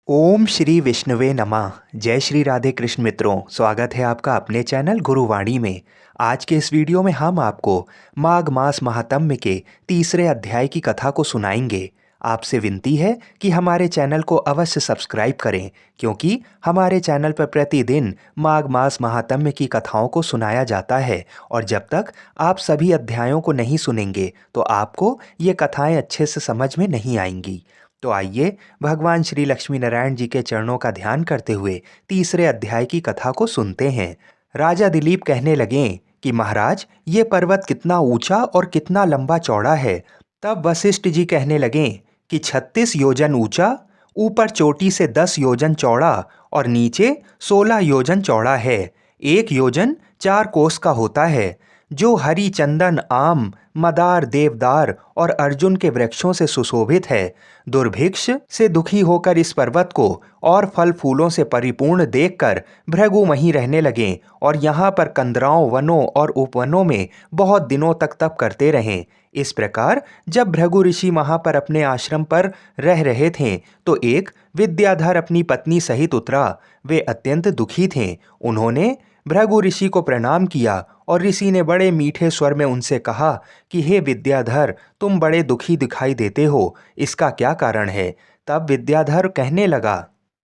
ओम श्री विष्णुवे नमः। जय श्री राधे कृष्ण मित्रों, स्वागत है आपका अपने चैनल गुरुवाणी में। आज के इस वीडियो में हम आपको माघ मास महात्म्य के तीसरे अध्याय की कथा को सुनाएंगे। आपसे विनती है कि हमारे चैनल को अवश्य सब्सक्राइब करें, क्योंकि हमारे चैनल पर प्रतिदिन माघ मास महात्म्य की कथाओं को सुनाया जाता है और जब तक आप सभी अध्यायों को नहीं सुनेंगे तो आपको ये कथाएं अच्छे से समझ में नहीं आएंगी। तो आइए भगवान श्री लक्ष्मी नारायण जी के चरणों का ध्यान करते हुए तीसरे अध्याय की कथा को सुनते हैं। राजा दिलीप कहने लगे कि महाराज, ये पर्वत कितना ऊंचा और कितना लंबा चौड़ा है। तब वशिष्ठ जी कहने लगे कि 36 योजन ऊंचा, ऊपर चोटी से 10 योजन चौड़ा और नीचे 16 योजन चौड़ा है। 1 योजन 4 कोस का होता है। जो हरी चंदन, आम, मदार, देवदार और अर्जुन के वृक्षों से सुशोभित है। दुर्भिक्ष से दुखी होकर इस पर्वत को और फल फूलों से परिपूर्ण देखकर भृगु वहीं रहने लगे और यहाँ पर कंदराओं, वनों और उपवनों में बहुत दिनों तक तप करते रहे। इस प्रकार जब भृगु ऋषि वहां पर अपने आश्रम पर रह रहे थे तो एक विद्याधर अपनी पत्नी सहित उतरा। वे अत्यंत दुखी थे। उन्होंने भृगु ऋषि को प्रणाम किया और ऋषि ने बड़े मीठे स्वर में उनसे कहा कि हे विद्याधर, तुम बड़े दुखी दिखाई देते हो, इसका क्या कारण है। तब विद्याधर कहने लगा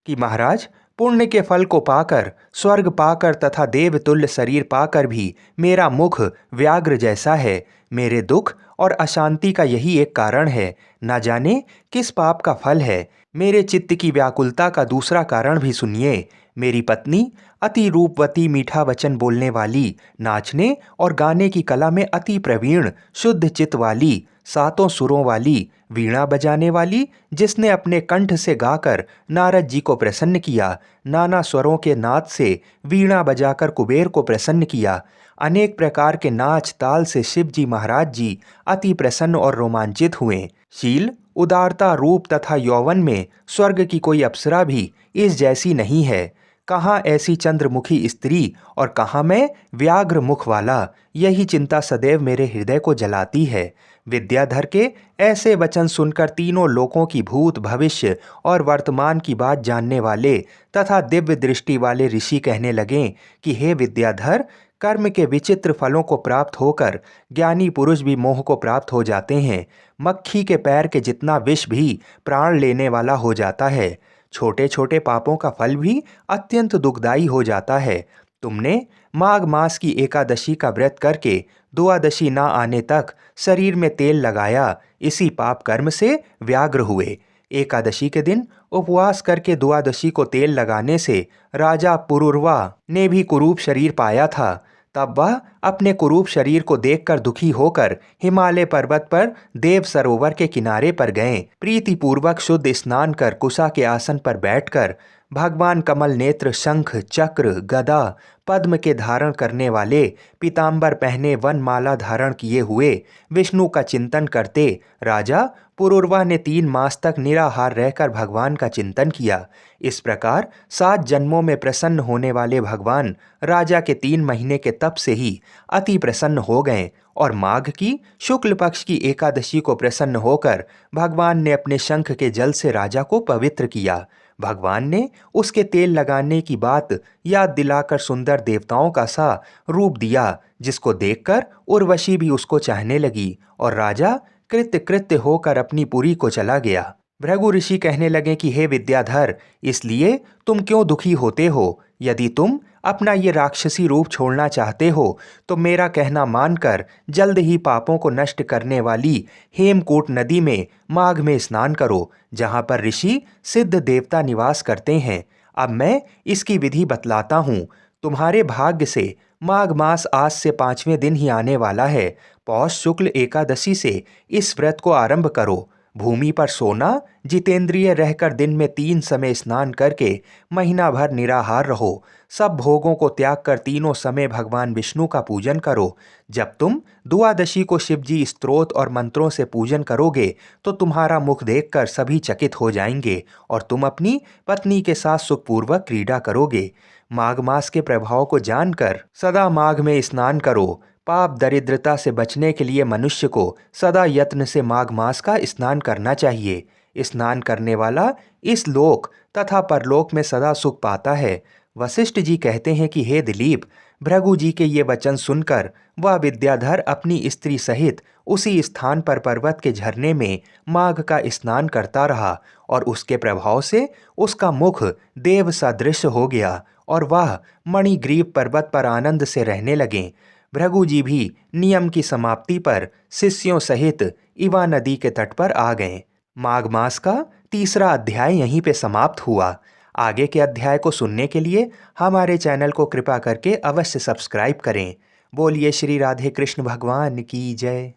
कि महाराज, पुण्य के फल को पाकर, स्वर्ग पाकर तथा देवतुल्य शरीर पाकर भी मेरा मुख व्याघ्र जैसा है। मेरे दुख और अशांति का यही एक कारण है। न जाने किस पाप का फल है। मेरे चित्त की व्याकुलता का दूसरा कारण भी सुनिए। मेरी पत्नी अति रूपवती, मीठा वचन बोलने वाली, नाचने और गाने की कला में अति प्रवीण, शुद्ध चित्त वाली, 7 सुरों वाली, वीणा बजाने वाली, जिसने अपने कंठ से गाकर नारद जी को प्रसन्न किया, नाना स्वरों के नाद से वीणा बजाकर कुबेर को प्रसन्न किया, अनेक प्रकार के नाच ताल से शिव जी महाराज जी अति प्रसन्न और रोमांचित हुए। शील, उदारता, रूप तथा यौवन में स्वर्ग की कोई अप्सरा भी इस जैसी नहीं है। कहाँ ऐसी चंद्रमुखी स्त्री और कहाँ मैं व्याघ्र मुख वाला, यही चिंता सदैव मेरे हृदय को जलाती है। विद्याधर के ऐसे वचन सुनकर तीनों लोकों की भूत, भविष्य और वर्तमान की बात जानने वाले तथा दिव्य दृष्टि वाले ऋषि कहने लगे कि हे विद्याधर, कर्म के विचित्र फलों को प्राप्त होकर ज्ञानी पुरुष भी मोह को प्राप्त हो जाते हैं। मक्खी के पैर के जितना विष भी प्राण लेने वाला हो जाता है। छोटे छोटे पापों का फल भी अत्यंत दुखदायी हो जाता है। तुमने माघ मास की एकादशी का व्रत करके द्वादशी ना आने तक शरीर में तेल लगाया, इसी पाप कर्म से व्याघ्र हुए। एकादशी के दिन उपवास करके द्वादशी को तेल लगाने से राजा पुरुरवा ने भी कुरूप शरीर पाया था। तब वह अपने कुरूप शरीर को देखकर दुखी होकर हिमालय पर्वत पर देव सरोवर के किनारे पर गए। प्रीतिपूर्वक शुद्ध स्नान कर कुशा के आसन पर बैठकर भगवान कमल नेत्र, शंख, चक्र, गदा, पद्म के धारण करने वाले, पीताम्बर पहने, वनमाला धारण किए हुए विष्णु का चिंतन करते राजा पुरुरवा ने 3 मास तक निराहार रहकर भगवान का चिंतन किया। इस प्रकार 7 जन्मों में प्रसन्न होने वाले भगवान राजा के 3 महीने के तप से ही अति प्रसन्न हो गए और माघ की शुक्ल पक्ष की एकादशी को प्रसन्न होकर भगवान ने अपने शंख के जल से राजा को पवित्र किया। भगवान ने उसके तेल लगाने की बात याद दिलाकर सुंदर देवताओं का सा रूप दिया, जिसको देखकर उर्वशी भी उसको चाहने लगी और राजा कृत्य कृत्य होकर अपनी पुरी को चला गया। भृगु ऋषि कहने लगे कि हे विद्याधर, इसलिए तुम क्यों दुखी होते हो। यदि तुम अपना ये राक्षसी रूप छोड़ना चाहते हो तो मेरा कहना मानकर जल्द ही पापों को नष्ट करने वाली हेमकूट नदी में माघ में स्नान करो, जहाँ पर ऋषि सिद्ध देवता निवास करते हैं। अब मैं इसकी विधि बतलाता हूँ। तुम्हारे भाग्य से माघ मास आज से 5वें दिन ही आने वाला है। पौष शुक्ल एकादशी से इस व्रत को आरंभ करो। भूमि पर सोना, जितेंद्रिय रहकर दिन में 3 समय स्नान करके महीना भर निराहार रहो। सब भोगों को त्याग कर तीनों समय भगवान विष्णु का पूजन करो। जब तुम द्वादशी को शिवजी स्तोत्र और मंत्रों से पूजन करोगे तो तुम्हारा मुख देखकर सभी चकित हो जाएंगे और तुम अपनी पत्नी के साथ सुखपूर्वक क्रीड़ा करोगे। माघ मास के प्रभाव को जानकर सदा माघ में स्नान करो। पाप दरिद्रता से बचने के लिए मनुष्य को सदा यत्न से माघ मास का स्नान करना चाहिए। स्नान करने वाला इस लोक तथा परलोक में सदा सुख पाता है। वशिष्ठ जी कहते हैं कि हे दिलीप, भृगु जी के ये वचन सुनकर वह विद्याधर अपनी स्त्री सहित उसी स्थान पर पर्वत के झरने में माघ का स्नान करता रहा और उसके प्रभाव से उसका मुख देव सदृश हो गया और वह मणिग्रीव पर्वत पर आनंद से रहने लगे। भृगु जी भी नियम की समाप्ति पर शिष्यों सहित इवा नदी के तट पर आ गए। माघ मास का तीसरा अध्याय यहीं पे समाप्त हुआ। आगे के अध्याय को सुनने के लिए हमारे चैनल को कृपा करके अवश्य सब्सक्राइब करें। बोलिए श्री राधे कृष्ण भगवान की जय।